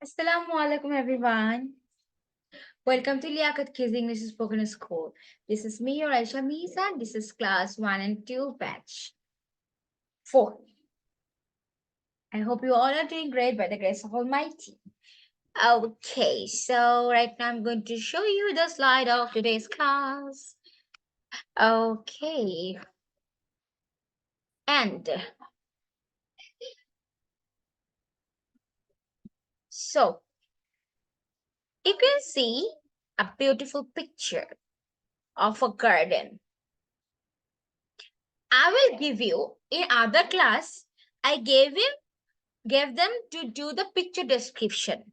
Assalamu alaikum everyone. Welcome to Liakat Kids English Spoken School. This is me, your Aisha Misa. This is class 1 and 2 batch 4. I hope you all are doing great by the grace of Almighty. Okay, so right now I'm going to show you the slide of today's class. Okay, and so you can see a beautiful picture of a garden. I will give you in other class. I gave them to do the picture description.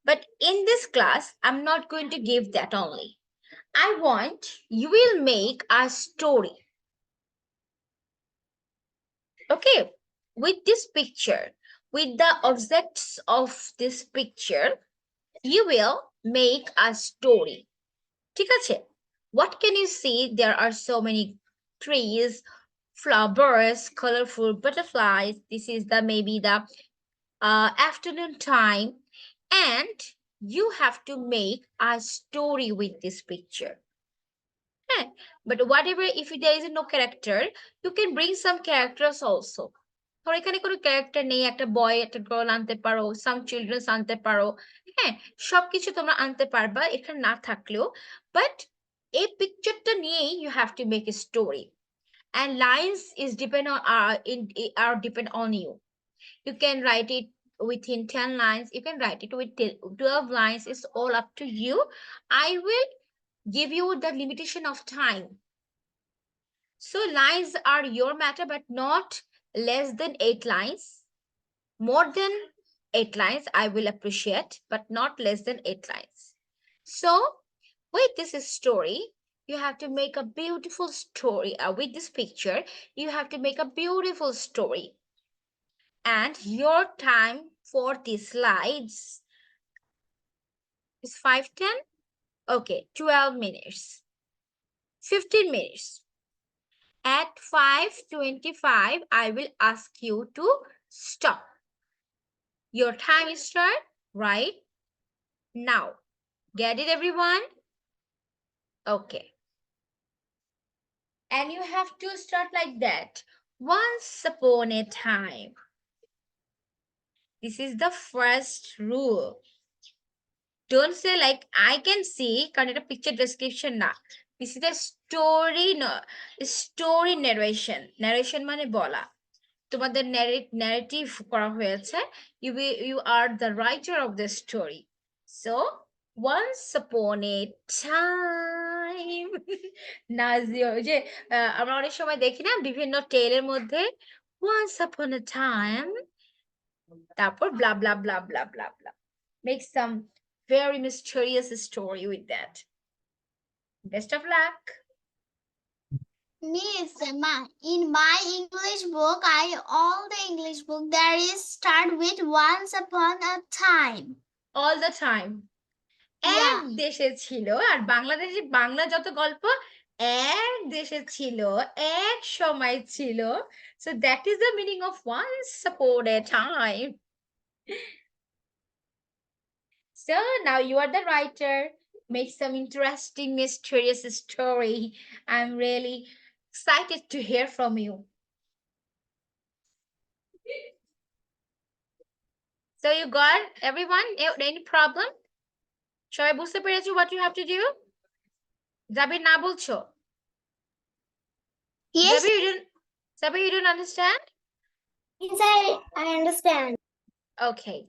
But in this class, I'm not going to give that only. I want you will make a story. Okay, with this picture, with the objects of this picture, you will make a story. ঠিক আছে? What can you see? There are so many trees, flowers, colorful butterflies. This is the maybe the afternoon time, and you have to make a story with this picture. হ্যাঁ, but whatever, if there is no character, you can bring some characters also. ধর এখানে কোনো character নেই, একটা বয় একটা girl আনতে পারো, সাম children's আনতে পারো, হ্যাঁ, সবকিছু তোমরা আনতে পারবা এখানে না থাকলেও, বাট এই পিকচারটা নিয়েই you have to make a story, and lines is depend on are depend on you. You can write it within 10 lines, you can write it with 12 lines, it's all up to you. I will give you the limitation of time. So lines are your matter, but not less than 8 lines. More than 8 lines, I will appreciate, but not less than 8 lines. So with this story, you have to make a beautiful story. With this picture, you have to make a beautiful story. And your time for the slides is 5:10. Okay, 12 minutes, 15 minutes. At 5:25, I will ask you to stop. Your time start right now. Get it, everyone? Okay. And you have to start like that. Once upon a time. This is the first rule. Don't say like I can see কারণ এটা picture description না. This is the story, no, story narration. Narration মানে বলা. তোমাদের narrative করা হয়েছে. You are the writer of the story. So once upon a time. নাজিও যে আমরা অনেক সময় দেখি না বিভিন্ন টেলের মধ্যে once upon a time তারপর blah blah blah blah blah blah. Make some very mysterious story with that. Best of luck. Miss, in my English book, all the English book there is start with once upon a time. All the time. এক দেশে ছিল, আর বাংলাদেশে বাংলা যত গল্প এক দেশে ছিল, এক সময় ছিল. So that is the meaning of once upon a time. So now you are the writer. Make some interesting, mysterious story. I'm really excited to hear from you. So you got everyone? Any problem? সবাই বুঝতে পেরেছো what you have to do? জাবির না বলছো? Yes. Sabir, you don't understand? Yes, I understand. Okay.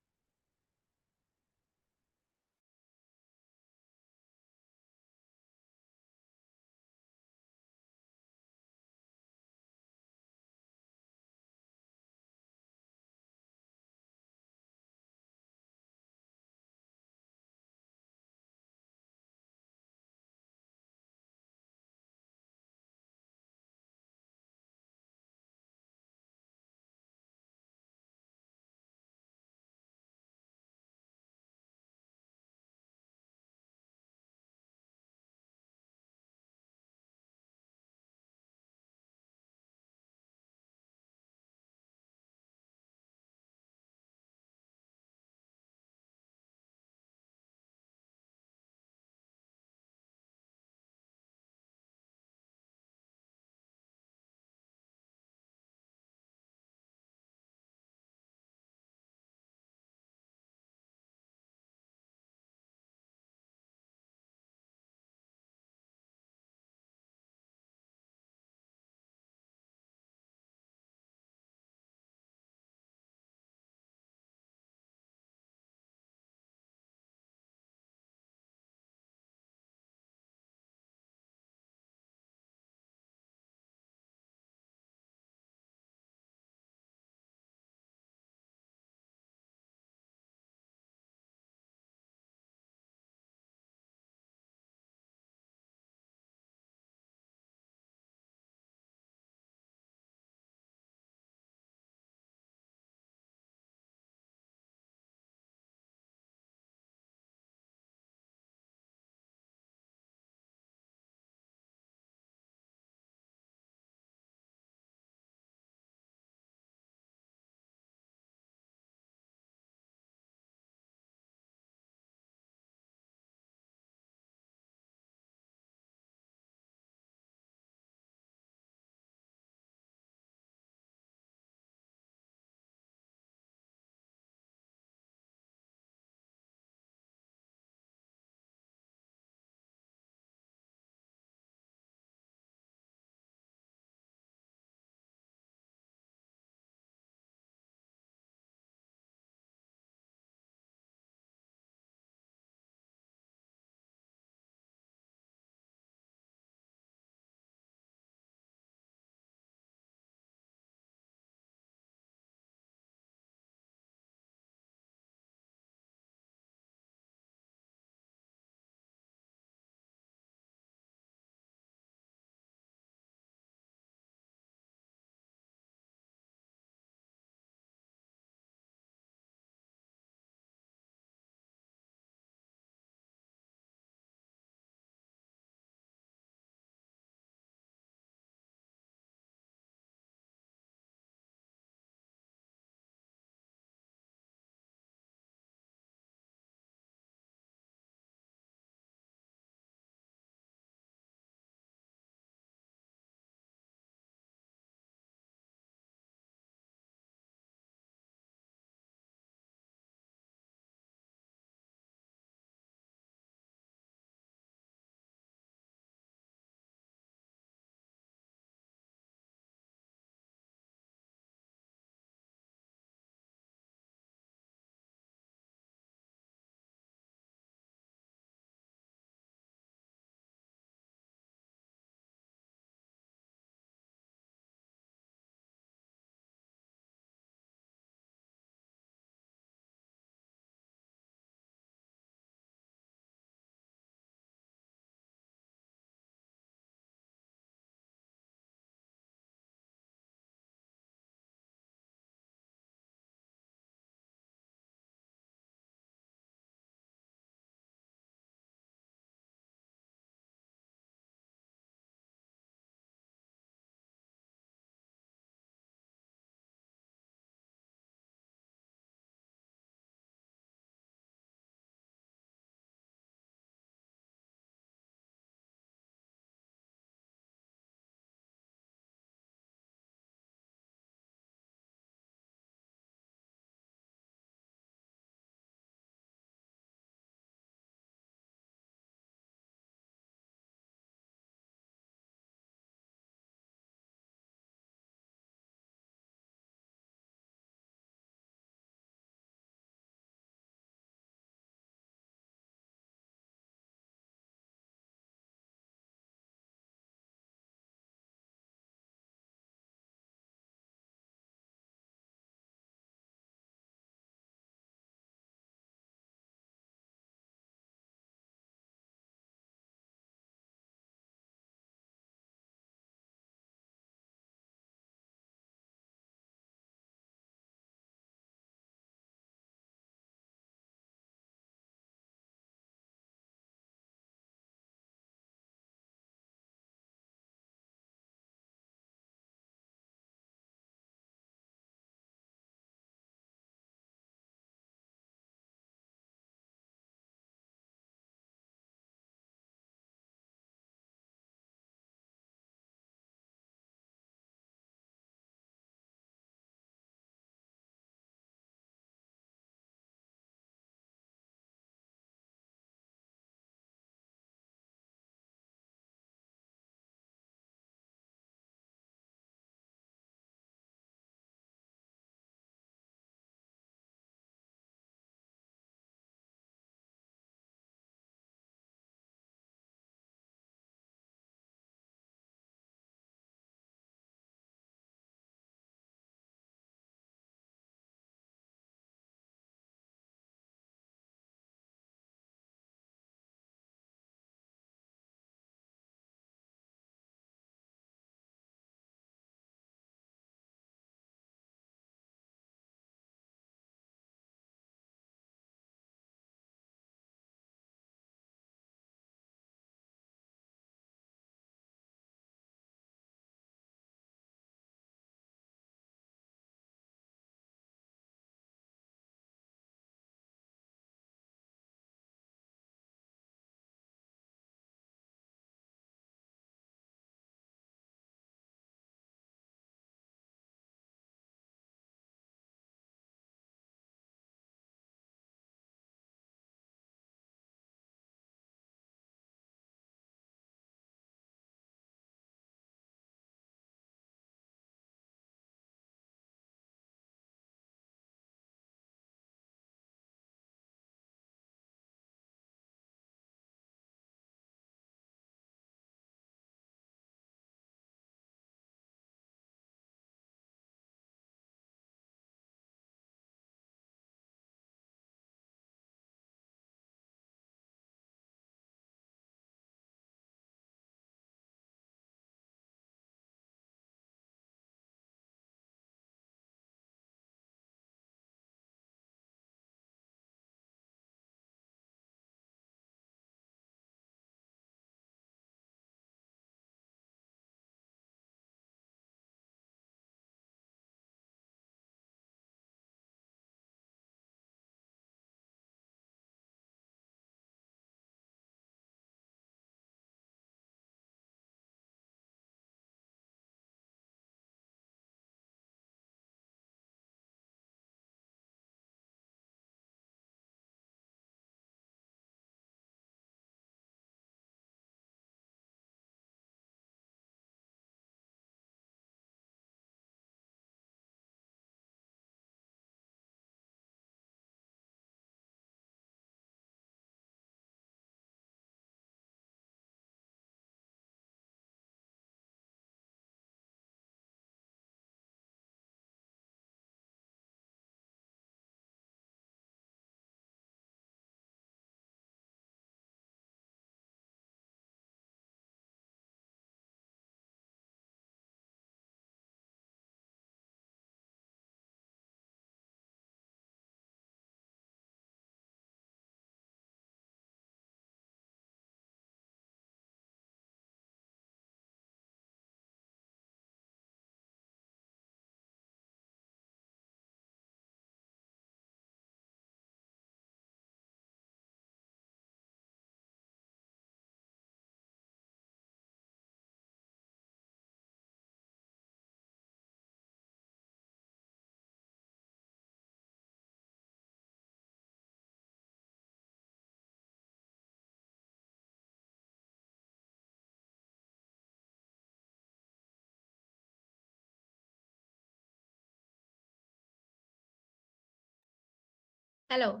Hello.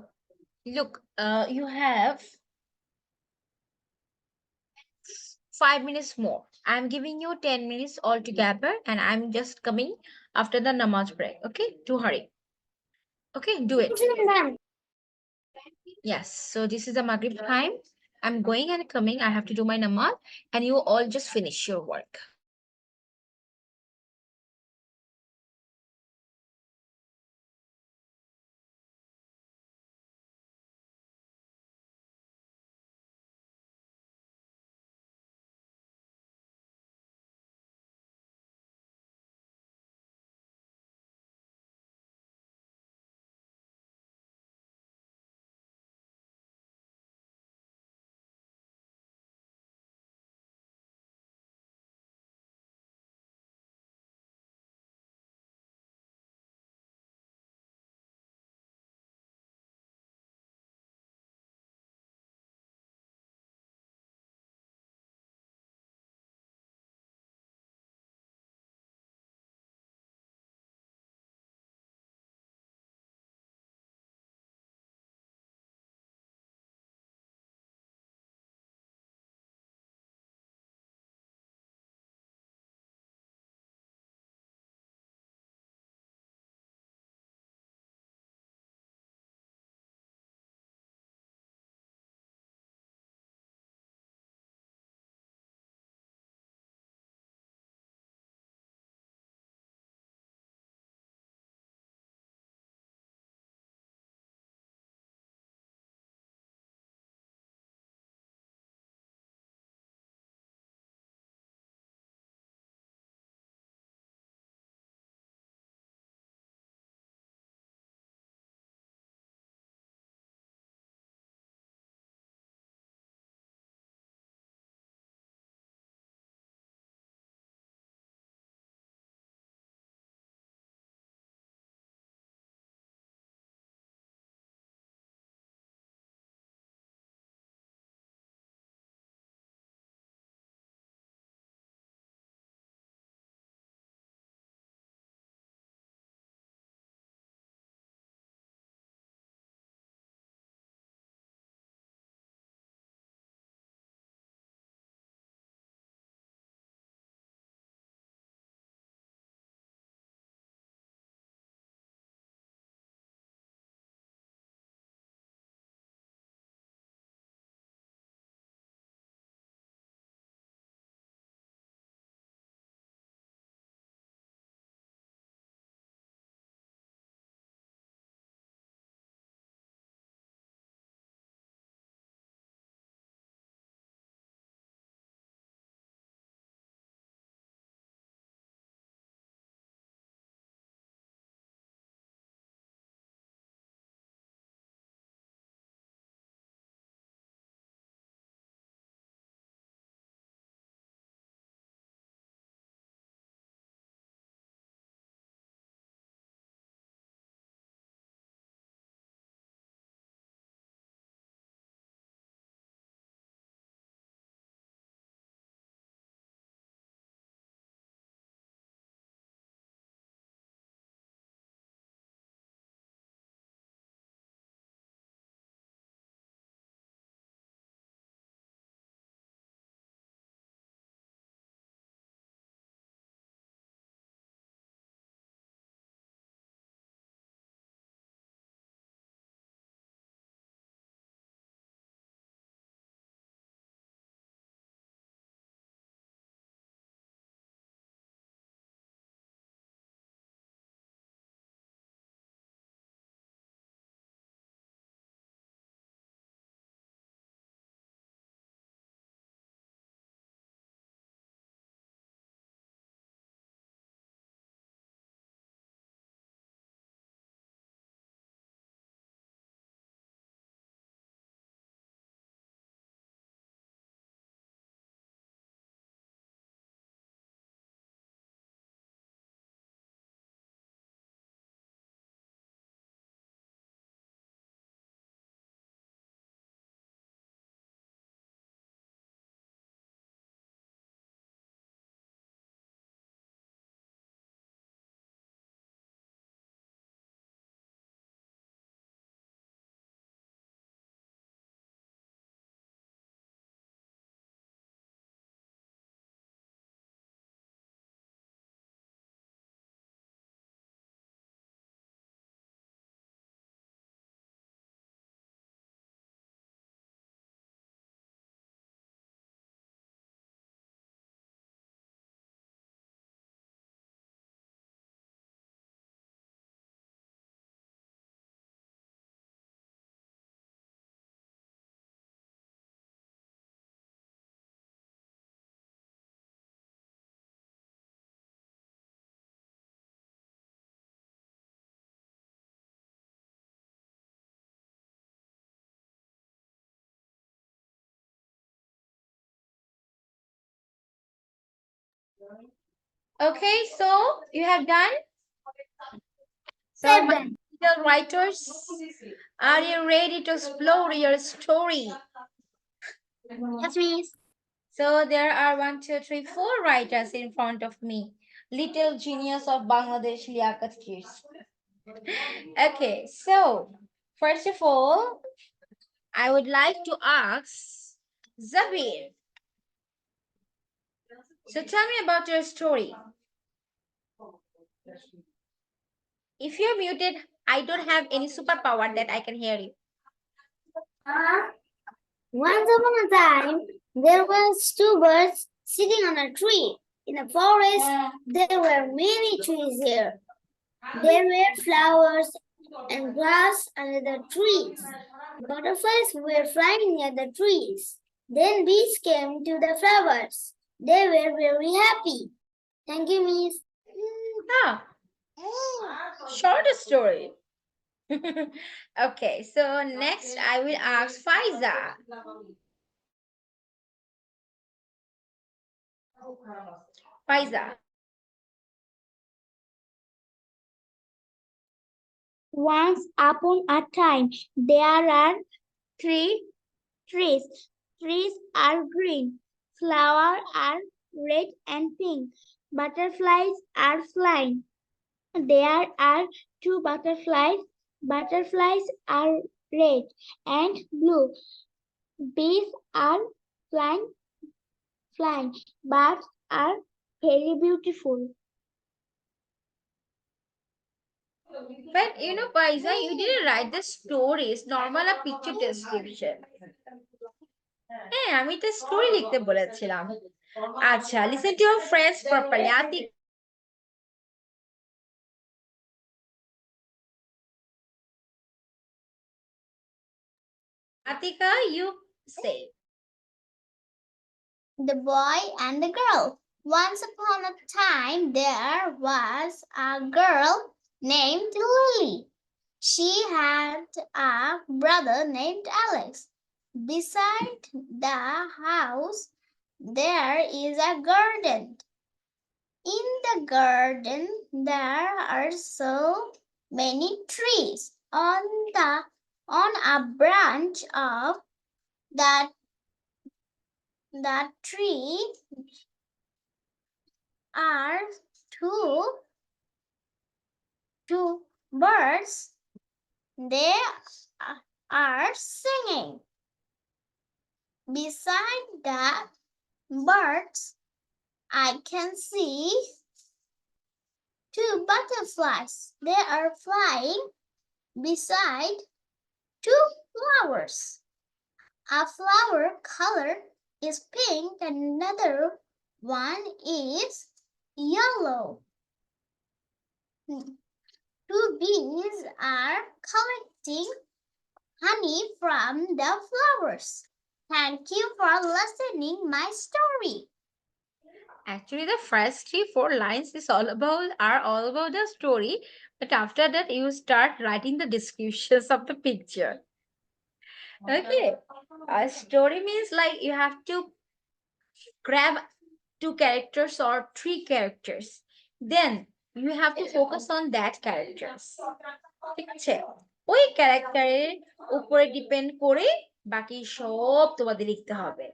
Look, you have 5 minutes more. I'm giving you 10 minutes altogether, and I'm just coming after the namaz break. Okay, do hurry. Okay, do it. Yes, so this is the Maghrib time. I'm going and coming. I have to do my namaz, and you all just finish your work. Okay, so you have done? So, my 7. little writers, are you ready to explore your story? Yes, miss. So there are 1, 2, 3, 4 writers in front of me. Little genius of Bangladesh, Liakat kids. Okay, so first of all, I would like to ask Zabir. So tell me about your story. If you're muted, I don't have any superpower that I can hear you. Once upon a time, there were two birds sitting on a tree. In a forest, there were many trees here. There were flowers and grass under the trees. Butterflies were flying near the trees. Then bees came to the flowers. They were very happy. Thank you, Miss. Ah, short story. Okay, so next I will ask Faiza. Faiza. Once upon a time, there are three trees. Trees are green. Flowers are red and pink. Butterflies are flying. There are two butterflies. Butterflies are red and blue. Bees are flying, flying. Birds are very beautiful. But you know, Faiza, you didn't write the stories, normal a picture description. হ্যাঁ আমি তো story লিখতে বলেছিলাম আচ্ছা listen to your friends properly Atika, you say. The boy and the girl. Once upon a time, there was a girl named Lily. She had a brother named Alex. Beside the house, there is a garden. In the garden, there are so many trees. On a branch of that tree are two birds. They are singing. Beside the birds, I can see two butterflies. They are flying beside two flowers. A flower color is pink and another one is yellow. Two bees are collecting honey from the flowers. Thank you for listening my story. Actually, the first 3, 4 lines are all about the story, but after that you start writing the descriptions of the picture. Okay, a story means like you have to grab 2 characters or 3 characters, then you have to focus on that characters. ঠিক আছে ওই ক্যারেক্টারের উপরে depend করে বাকি সব তোমাদের লিখতে হবে.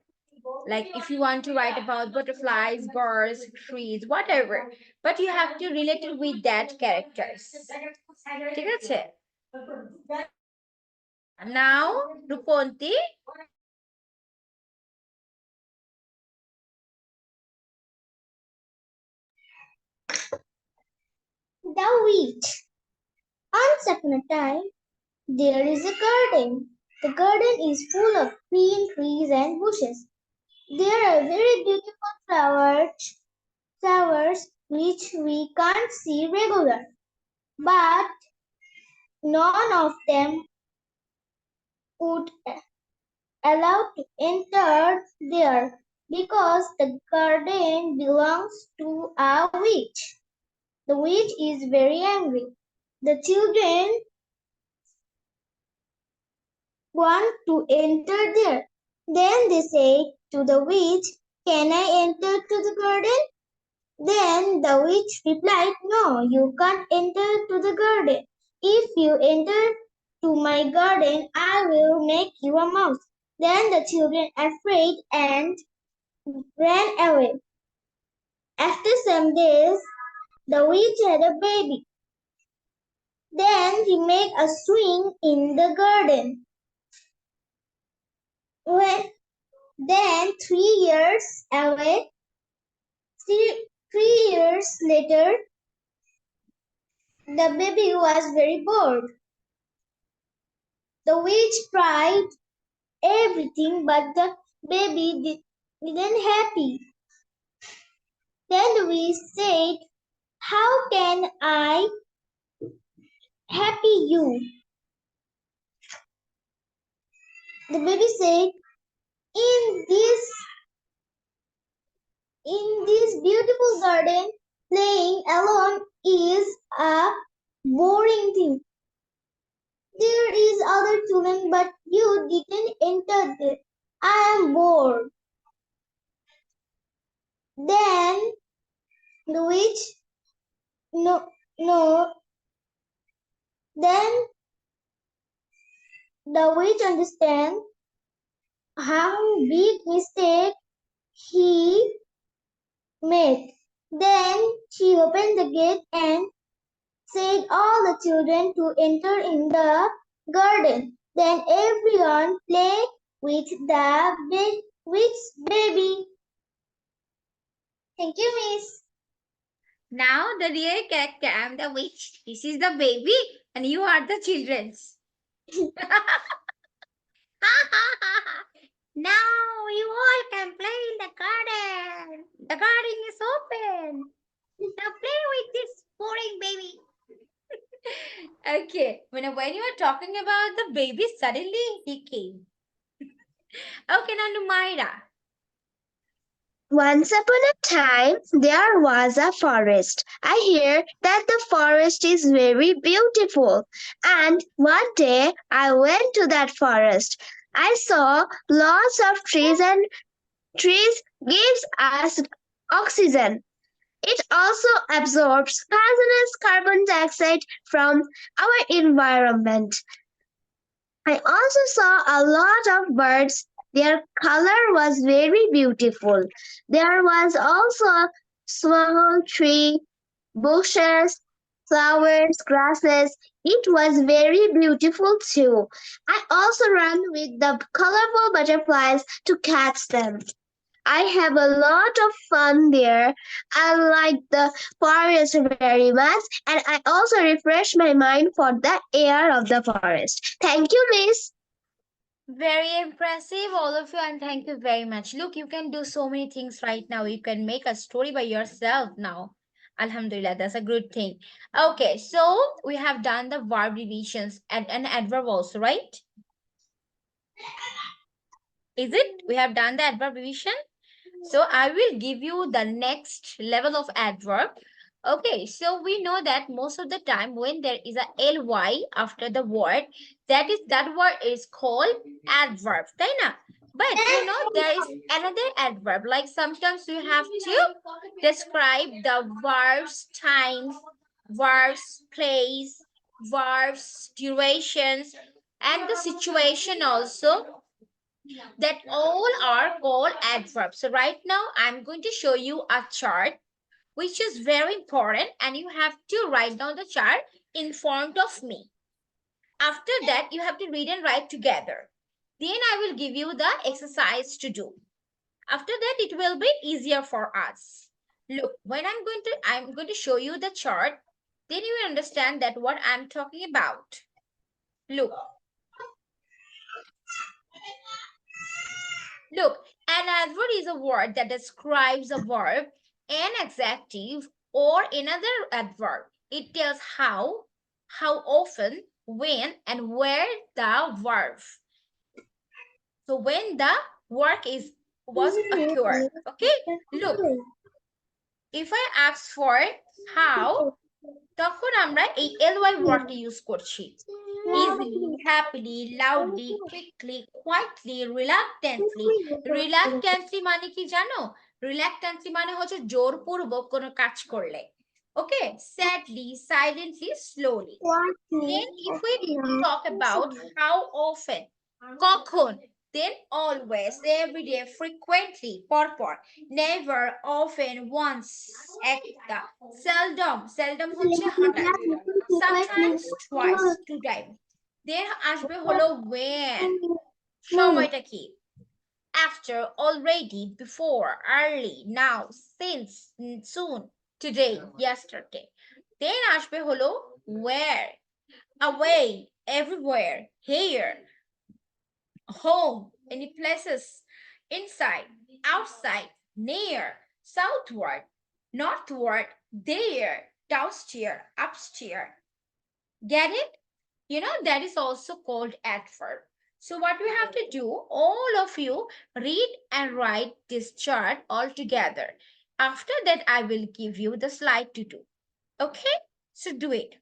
Like if you want to write about butterflies, birds, trees, whatever, but you have to relate it with that characters. ঠিক আছে? Now, Ruponti. The wheat. Once upon a time, there is a garden. The garden is full of green trees and bushes. There are very beautiful flowers which we can't see regular, but none of them would allow to enter there because the garden belongs to a witch. The witch is very angry. The children want to enter there. Then they say to the witch, "Can I enter to the garden?" Then the witch replied, "No, you can't enter to the garden. If you enter to my garden, I will make you a mouse." Then the children afraid and ran away. After some days, the witch had a baby. Then he made a swing in the garden. Then 3 years away, 3 years later, the baby was very bored. The witch tried everything, but the baby didn't happy. Then the witch said, "How can I happy you?" The baby said, "In this beautiful garden, playing alone is a boring thing. There is other children, but you didn't enter there. I am bored." Then the witch no no then the witch understand how big mistake he made. Then she opened the gate and said all the children to enter in the garden. Then everyone played with the witch baby. Thank you, Miss. Now the real character, I'm the witch. This is the baby and you are the children's. Now you all can play in the garden. The garden is open. Now play with this boring baby. Okay, when you were talking about the baby, suddenly he came. Okay, now Numaira. Once upon a time, there was a forest. I hear that the forest is very beautiful. And one day I went to that forest. I saw lots of trees, and trees gives us oxygen. It also absorbs poisonous carbon dioxide from our environment. I also saw a lot of birds. Their color was very beautiful. There was also small tree, bushes, flowers, grasses. It was very beautiful too. I also ran with the colorful butterflies to catch them. I have a lot of fun there. I like the forest very much, and I also refresh my mind for the air of the forest. Thank you, Miss. Very impressive, all of you, and thank you very much. Look, you can do so many things right now. You can make a story by yourself now. Alhamdulillah, that's a good thing. Okay, so we have done the verb revisions and an adverb also, right? Is it? We have done the adverb revision. So I will give you the next level of adverb. Okay, so we know that most of the time when there is a ly after the word, that word is called adverb, right? But you know there is another adverb. Like sometimes you have to describe the verbs times, verbs place, verbs durations, and the situation also, that all are called adverbs. So right now I'm going to show you a chart which is very important, and you have to write down the chart in front of me. After that you have to read and write together. Then I will give you the exercise to do. After that it will be easier for us. Look, when I'm going to show you the chart, then you will understand that what I'm talking about. Look, an adverb is a word that describes a verb, an adjective, or another adverb. It tells how often, when, and where the verb. So when the work was occurred. Okay? Look, if I ask for how, তখন আমরা এই ly ওয়ার্ডটি use করছি। easily, happily, loudly, quickly, quietly, reluctantly. Reluctantly মানে কি জানো? Reluctantly মানে হচ্ছে জোরপূর্বক কোনো কাজ করলে। Okay, sadly, silently, slowly. Then if we talk about how often, কখন, then always, every day, frequently, পরপর, never, often, once, একটা, seldom হচ্ছে হঠাৎ, sometimes, twice, two times. Then আসবে হলো when, সময়টা কি? After, already, before, early, now, since, soon, today, yesterday. Then আসবে হলো where, away, everywhere, here, home, any places, inside, outside, near, southward, northward, there, downstairs, upstairs. Get it? You know, that is also called adverb. So what we have to do, all of you read and write this chart all together. After that, I will give you the slide to do. Okay? So do it.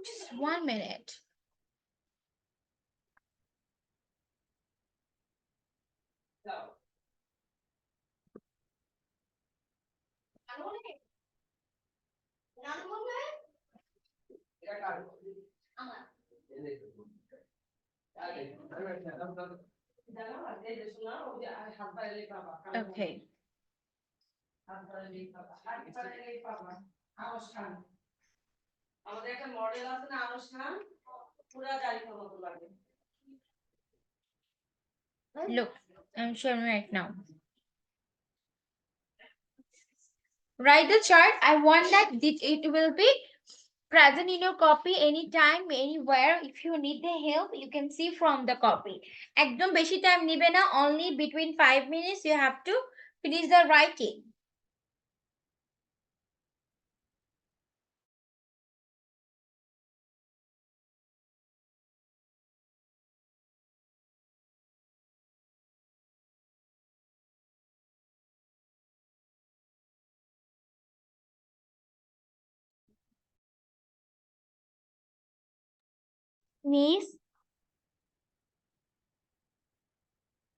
Just 1 minute. Okay. Look, I'm showing right now. Write the chart. I want that it will be present in your copy anytime, anywhere. If you need the help, you can see from the copy. একদম বেশি time নিবে না, only between 5 minutes you have to finish the writing. Miss,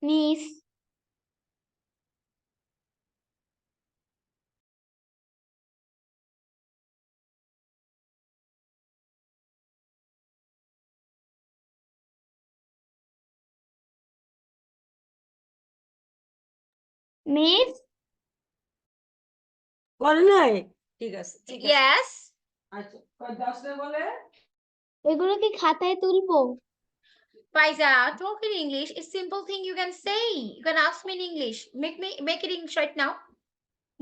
Miss, Miss. করে নাই ঠিক আছে Yes. আচ্ছা কয় 10 টা বলে এগুলো কি খাতায় তুলবো? Faiza, talk in English. It's simple thing you can say. You can ask me in English. Make it English right now.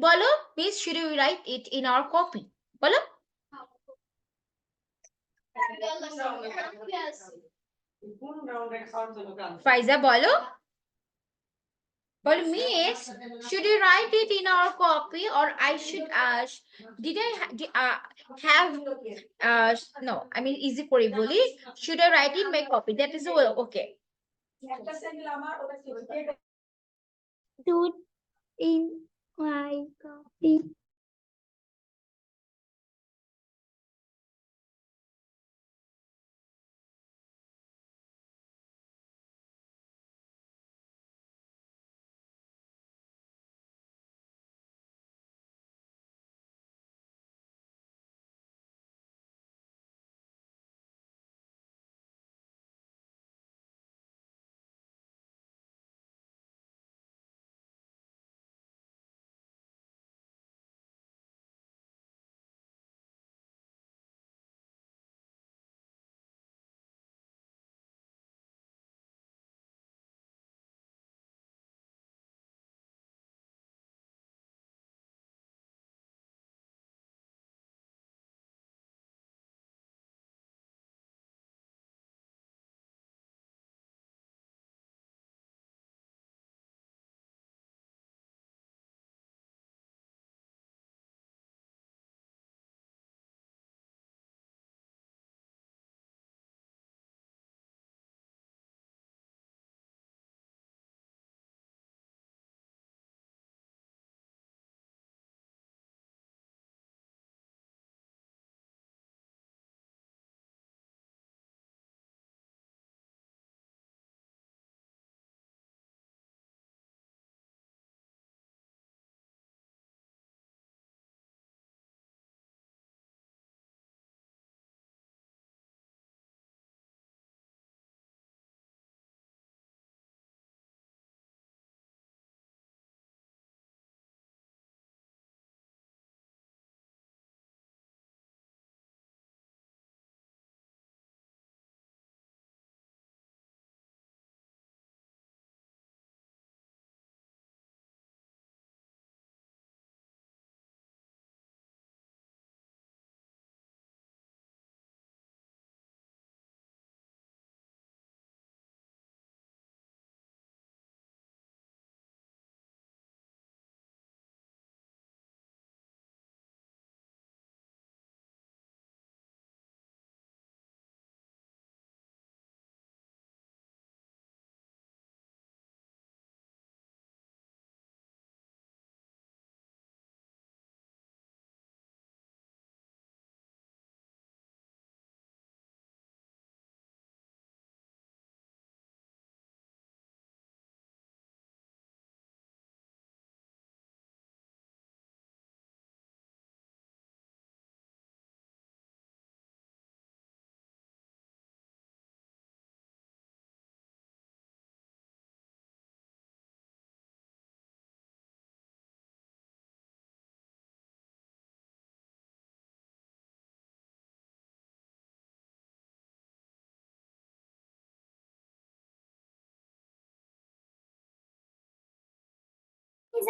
Bolo, Miss, should we write it in our copy? Bolo. কোন রাউন্ডে খাওয়ার জন্য কাজ Faiza, bolo. But Miss, should you write it in our copy, or I should did I have no, I mean easy for bully. Should I write in my copy? That is well, okay. একটা second আমার ওটা কি Do in my copy.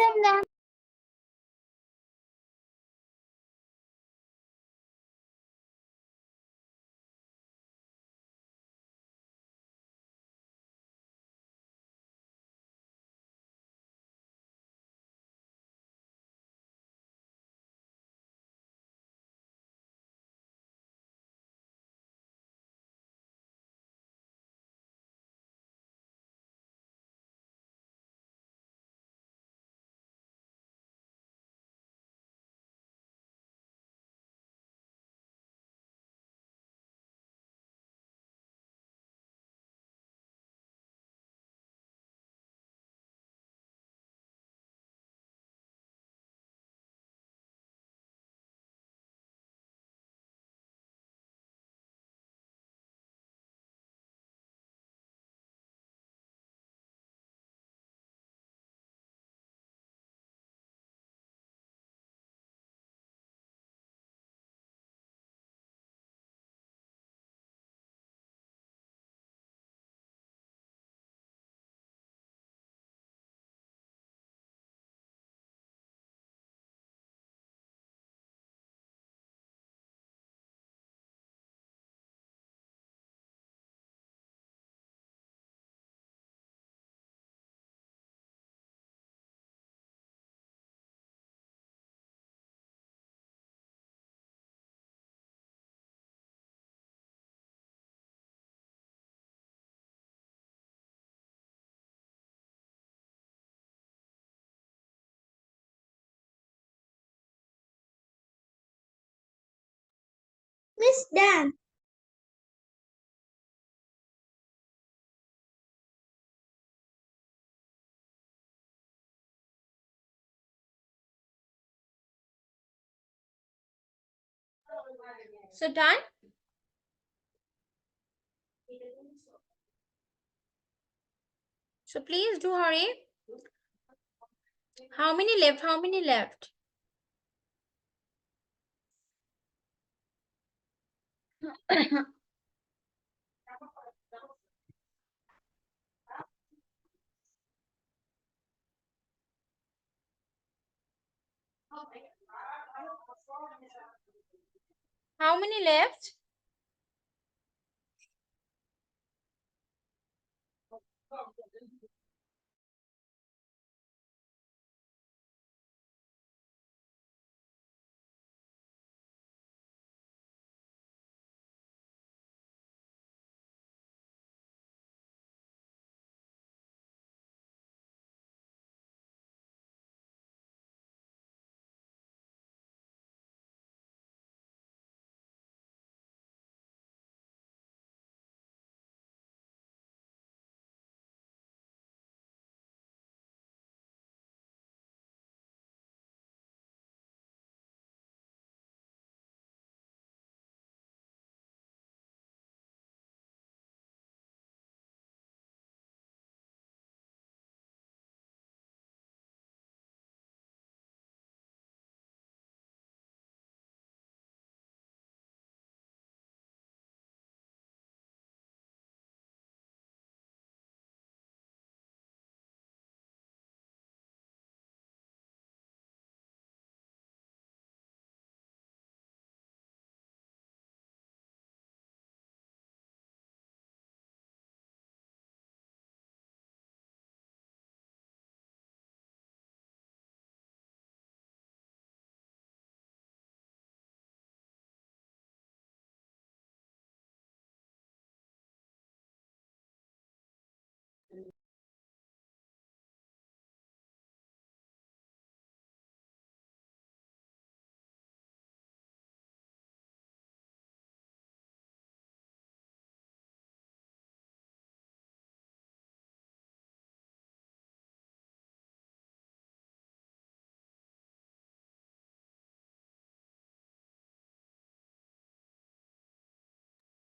I'm done. Miss Dan. So done? So please do hurry. How many left? How many left? How many left?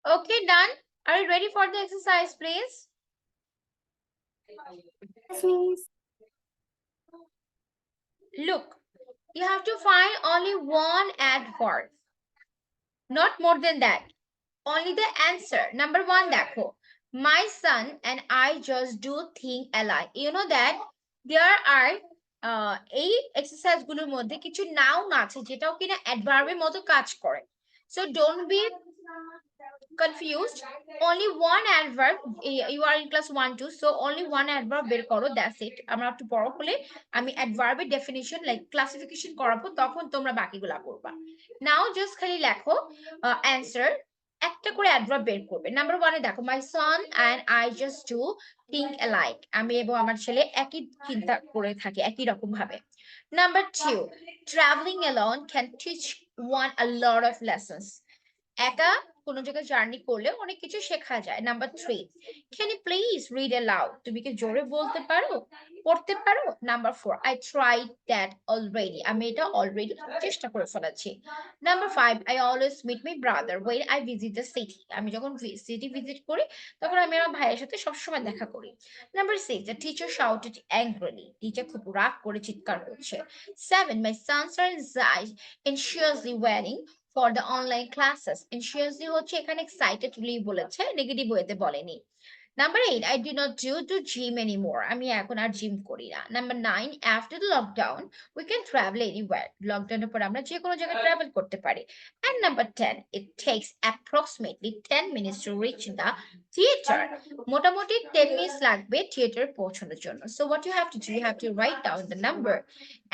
Okay, done. Are you ready for the exercise, please? Yes, Miss. Look, you have to find only one adverb, not more than that. Only the answer. Number one, देखो. My son and I just do thing alike. You know that there are এই exercise গুলোর মধ্যে কিছু noun আছে যেটাও কিনা অ্যাডভার্বের মতো কাজ করে, so don't be confused. Only one adverb. You are in class 1 2, so only one adverb বের করো, that's it. আমরা একটু বড় হলে আমি adverb এর definition like classification করাবো, তখন তোমরা বাকিগুলা করবা। নাও জাস্ট খালি লেখো answer, একটা করে adverb বের করবে। নাম্বার 1 এ দেখো, my son and I just do think alike. আমি এবং আমার ছেলে একই চিন্তা করে থাকি, একই রকম ভাবে। Number 2, traveling alone can teach one a lot of lessons. একা কোনো জায়গায় জার্নি করলে অনেক কিছু শেখা যায়। Number 3, can you please read aloud? তুমি কি জোরে বলতে পারো, পড়তে পারো? Number 4, I tried that already. আমি এটা অলরেডি চেষ্টা করে ফেলেছি। Number 5, I always meet my brother when I visit the city. আমি যখন সিটি ভিজিট করি তখন আমি আমার ভাইয়ের সাথে সবসময় দেখা করি। Number 6, the teacher shouted angrily. Teacher খুব রাগ করে চিৎকার করছে। 7, my sons are anxiously waiting for the online classes. Anxiously হচ্ছে এখানে excitedly বলেছে, নেগেটিভ ওয়েতে বলেনি। Number 8, I do not do gym anymore. আমি এখন আর জিম করি না। Number 9, after the lockdown we can travel anywhere. লকডাউনের পর আমরা যে কোনো জায়গায় ট্রাভেল করতে পারি। And number 10, it takes approximately 10 minutes to reach the theater. মোটামুটি 10 minutes লাগবে থিয়েটারে পৌঁছানোর জন্য। So what you have to do, you have to write down the number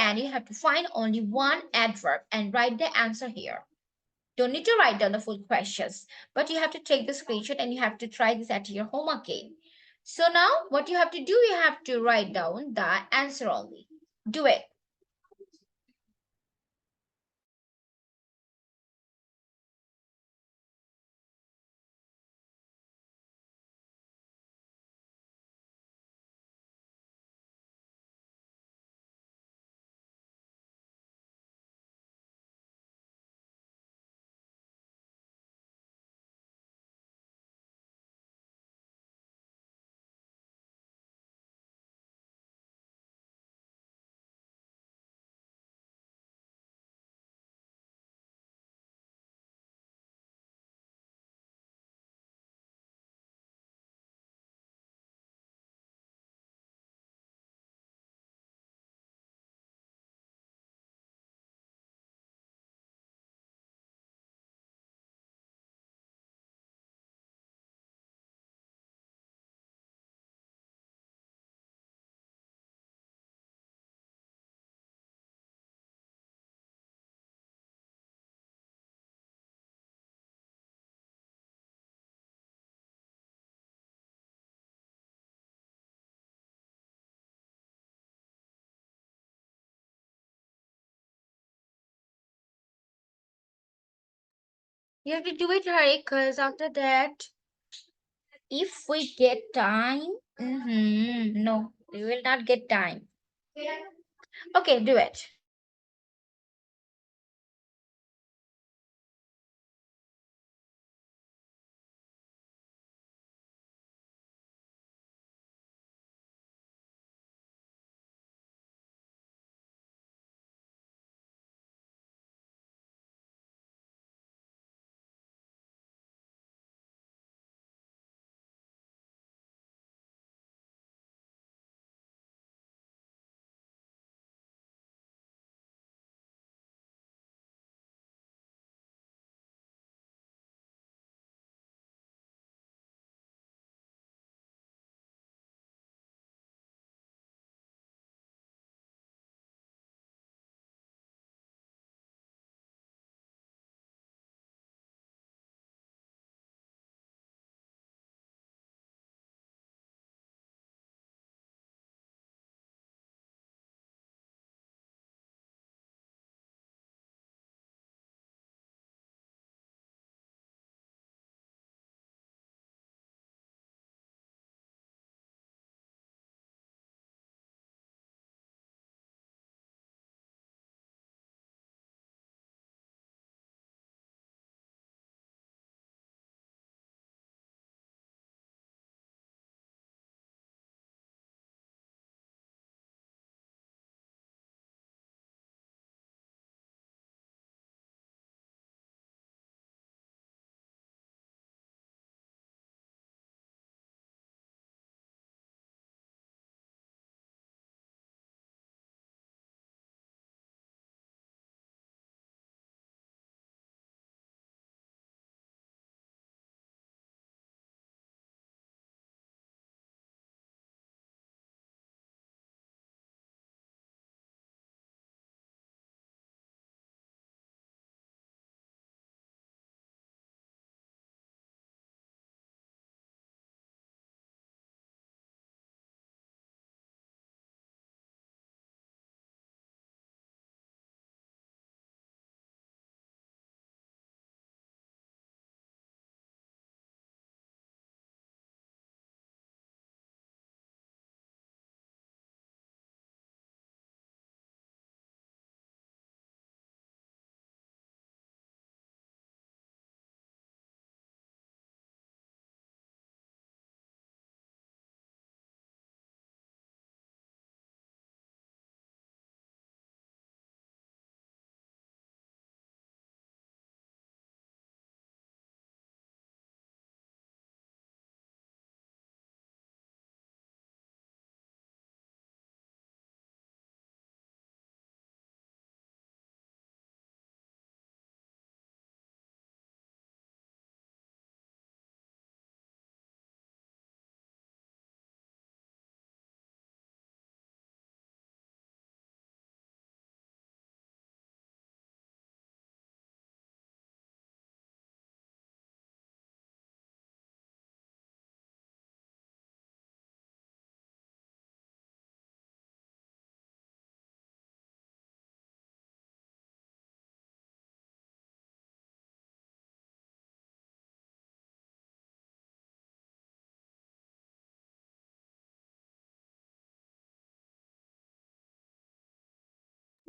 and you have to find only one adverb and write the answer here. Don't need to write down the full questions, but you have to take the screenshot and you have to try this at your home again. So now what you have to do, you have to write down the answer only. Do it. You have to do it right, because after that, if we get time, no, we will not get time. Okay, do it.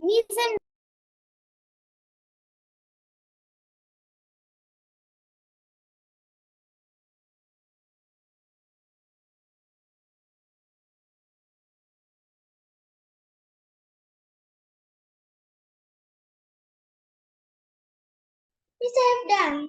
Miss and Miss, I have done.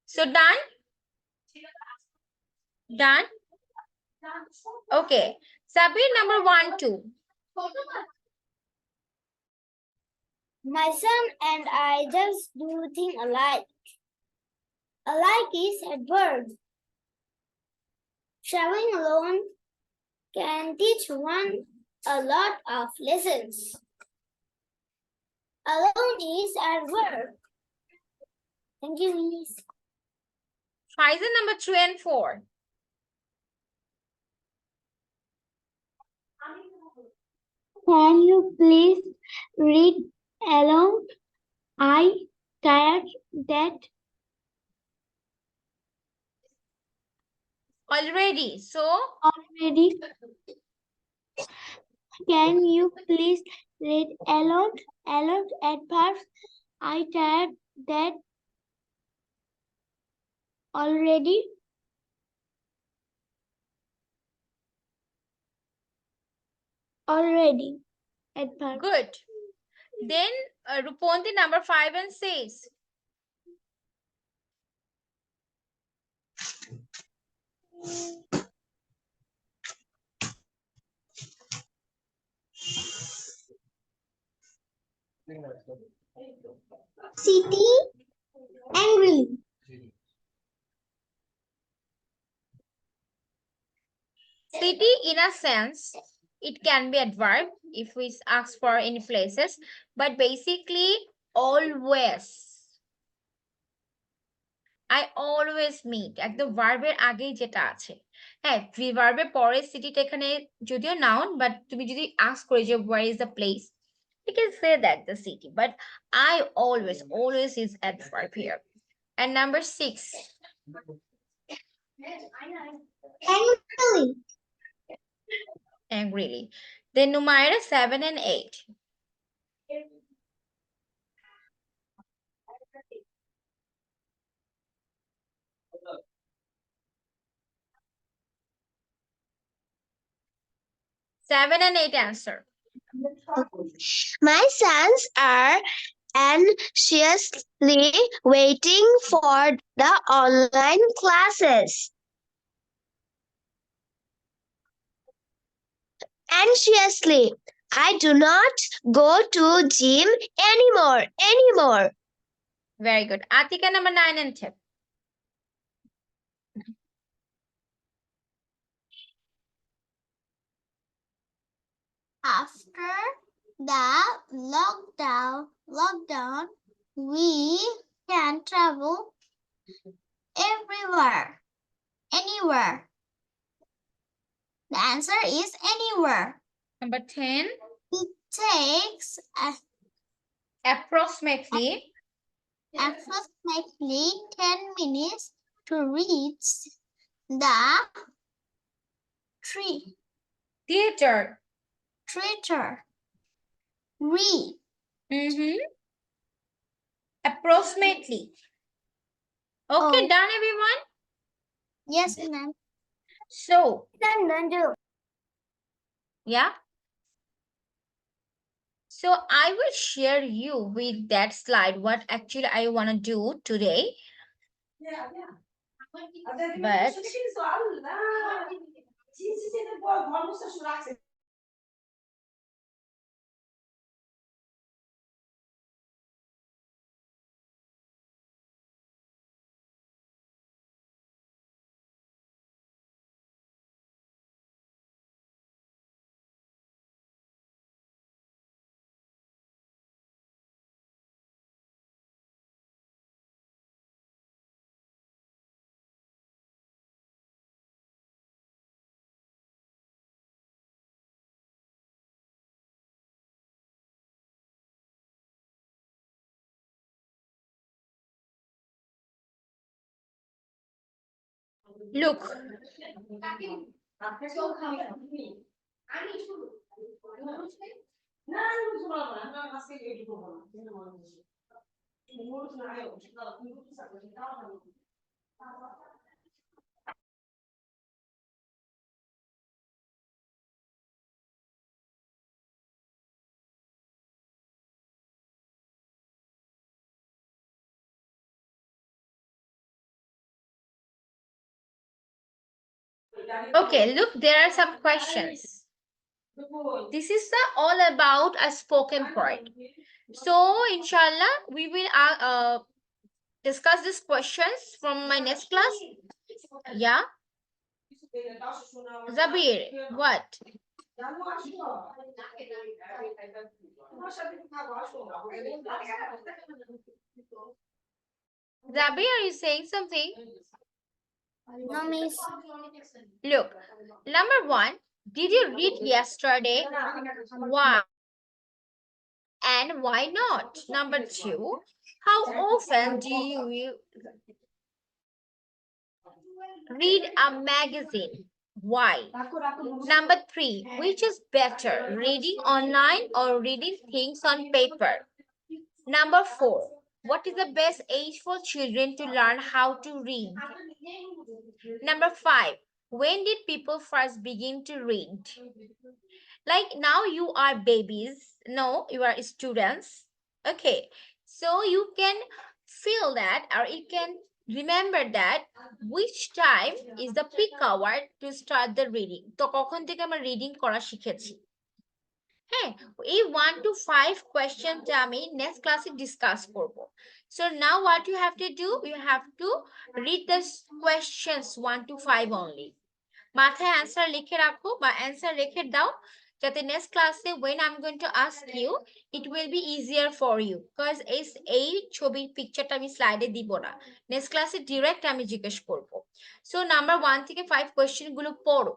So done? Done? Okay. Sabir, number 1, 2. My son and I just do things alike. Alike is adverb. Traveling alone can teach one a lot of lessons. Alone is adverb. Thank you, Miss. Faizan, number 3 and 4. Can you please read along? I tired that Already. So, already. Can you please read aloud? Aloud at first. I tired that already. Already. At first. good. Then, Ruponti, number 5 and 6. City angry. City, in a sense, it can be adverb if we ask for any places, but basically, always. I always meet একদম ভার্বের আগেই যেটা আছে হ্যাঁ ভার্বের পরে সিটিটা এখানে যদিও নাউন বাট তুমি যদি আস্ক করে যে where is the place you can say that the city but I always is adverb here and number 6 Angrily. angrily then Numaira 7 and 8 7 and 8 answer. My sons are anxiously waiting for the online classes. Anxiously. I do not go to gym anymore. Very good. Atika number 9 and 10. After the lockdown, we can travel anywhere. The answer is anywhere. Number 10. It takes Approximately 10 minutes to reach the theater. theater. Read. Approximately. Okay, done everyone? Yes, ma'am. So, Done. yeah. So I will share you with that slide what actually I want to do today. But look, okay, look, there are some questions. This is all about a spoken part. So, inshallah, we will discuss these questions from my next class. Yeah, Zabir, what? Zabir, are you saying something? No, miss. Look, number one, did you read yesterday? Why? And why not? Number two, how often do you read a magazine? Why? Number three, which is better, reading online or reading things on paper? Number four, what is the best age for children to learn how to read? Number five, when did people first begin to read? Like now you are babies, no, you are students. Okay, so you can feel that or you can remember that which time is the peak hour to start the reading. তো কখন থেকে আমরা reading করা শিখেছি? হ্যাঁ, এই 1 to 5 কোয়েশ্চেনটা আমি নেক্সট ক্লাসে ডিসকাস করব। So now what you have to do, you have to read the questions 1 to 5 only. মাথায় অ্যান্সার লিখে রাখো বা অ্যান্সার রেখে দাও যাতে নেক্সট ক্লাসে when I'm going to ask you it will be easier for you because এই ছবির পিকচারটা আমি স্লাইডে দিব না, নেক্সট ক্লাসে ডিরেক্ট আমি জিজ্ঞেস করব। সো নাম্বার 1 থেকে 5 কোশ্চেন গুলো পড়ো।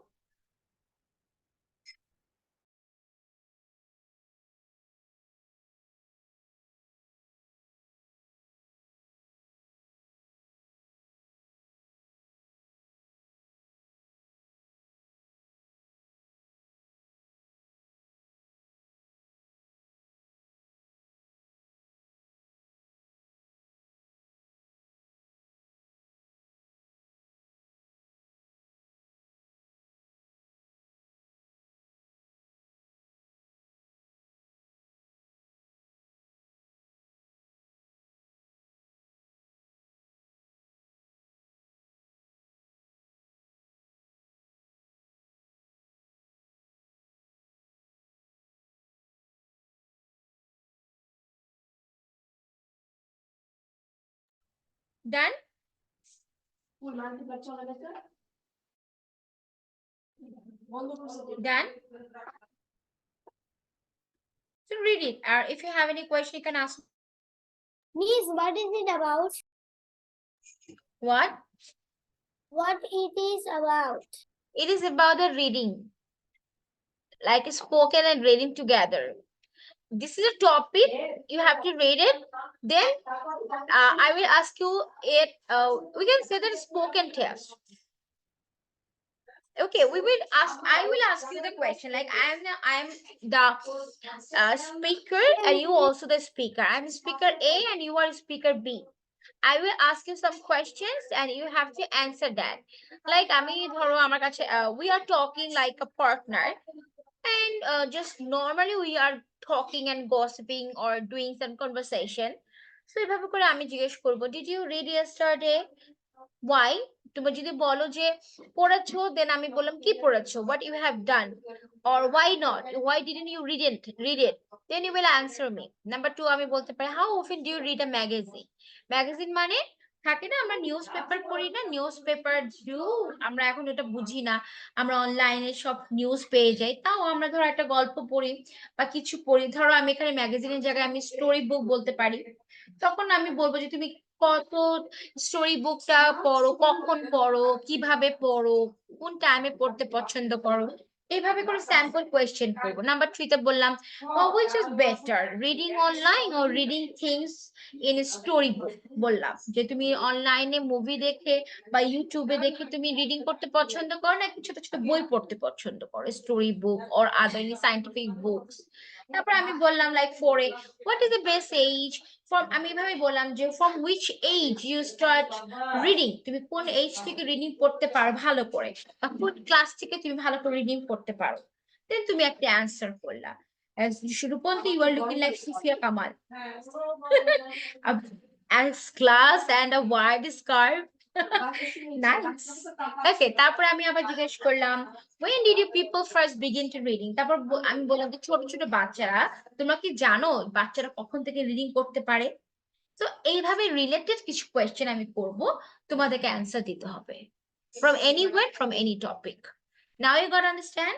Done? Done? So read it. If you have any question, you can ask. Miss, what is it about? What? What it is about? It is about the reading, like spoken and reading together. This is a topic, you have to read it. Then I will ask you it. We can say that spoken test. Okay, we will ask. I will ask you the question. Like I am the speaker, and you also the speaker. I'm speaker A, and you are speaker B. I will ask you some questions, and you have to answer that. Like আমি ধরো আমার কাছে we are talking like a partner, and just normally we are talking and gossiping or doing some conversation. So এভাবে করে আমি জিজ্ঞেস করব, did you read yesterday? Why? তুমি যদি বলো যে পড়েছো, দেন আমি বললাম কি পড়েছো, what you have done, or why not, why didn't you read it, then you will answer me. Number 2 আমি বলতে পারি how often do you read a magazine? Magazine মানে থাকে না, আমরা নিউজ পেপার পড়ি না, নিউজ পেপার আমরা এখন এটা বুঝি না, আমরা অনলাইনে সব নিউজ পেয়ে যাই, তাও আমরা ধরো একটা গল্প পড়ি বা কিছু পড়ি, ধরো আমি এখানে ম্যাগাজিনের জায়গায় আমি স্টোরি বুক বলতে পারি, তখন আমি বলবো যে তুমি কত স্টোরি বুকটা পড়ো, কখন পড়ো, কিভাবে পড়ো, কোন টাইমে পড়তে পছন্দ করো, এইভাবে করে স্যাম্পল কোয়েশ্চেন করবো। নাম্বার 3 তে বললাম which is better, reading online or reading things in story book. বললাম যে তুমি অনলাইনে মুভি দেখে বা ইউটিউবে দেখে তুমি রিডিং করতে পছন্দ করো, নাকি ছোট ছোট বই পড়তে পছন্দ করো, story book or other scientific books. তারপর আমি বললাম like 4 what is the best age from, আমি এভাবে বললাম যে from which age you start reading, তুমি কোন এজ থেকে রিডিং পড়তে পারো ভালো করে, বা কোন ক্লাস থেকে তুমি ভালো করে রিডিং পড়তে পারো, দেন তুমি একটা অ্যান্সার করলা। As Shrupanti, you are looking like Sufia Kamal. As class and a wide scarf. Nice. Okay, তারপরে আমি আবার জিজ্ঞেস করলাম when did you people first begin to reading? তারপর আমি বললাম যে ছোট ছোট বাচ্চারা, তোমরা কি জানো বাচ্চারা কখন থেকে রিডিং করতে পারে? তো এইভাবে রিলেটেড কিছু কোয়েশ্চেন আমি করব, তোমাদেরকে অ্যান্সার দিতে হবে from anywhere, from any topic. Now you got to understand,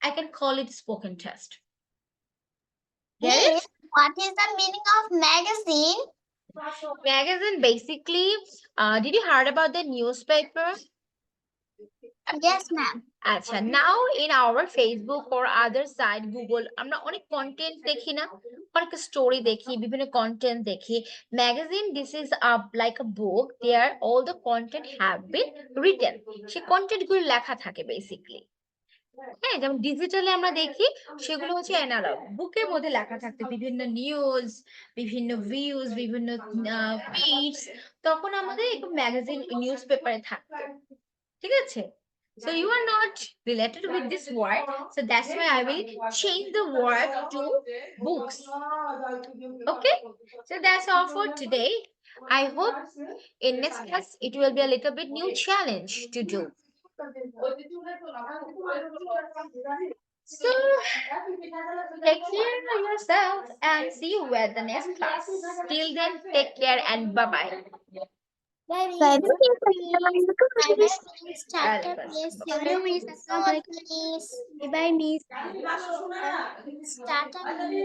I can call it spoken test. Get it? Miss, what is the meaning of magazine? Magazine basically, did you heard about the newspaper? Yes, ma'am. আচ্ছা, now in our Facebook or other side Google আমরা অনেক content দেখি না, অনেক story দেখি, বিভিন্ন content দেখি। Magazine, this is a like a book, there all the content have been written, সেই কন্টেন্ট গুলো লেখা থাকে বেসিক্যালি। হ্যাঁ, যেমন ডিজিটালে আমরা দেখি সেগুলো হচ্ছে অ্যানালগ, বুকের মধ্যে লেখা থাকতে বিভিন্ন নিউজ, বিভিন্ন ভিউজ, বিভিন্ন ফিডস, তখন আমাদের একটু ম্যাগাজিন নিউজ পেপারে থাকতো, ঠিক আছে? So you are not related with this word, so that's why I will change the word to books. Okay, so that's all for today. I hope in next class it will be a little bit new challenge to do. So take care of yourself and see you at the next class. Till then, take care and bye bye. Bye, Bye Miss. Bye, Miss. Miss. Tata, Miss. Hello, Miss. So, Miss. Bye, Miss. Tata, Miss.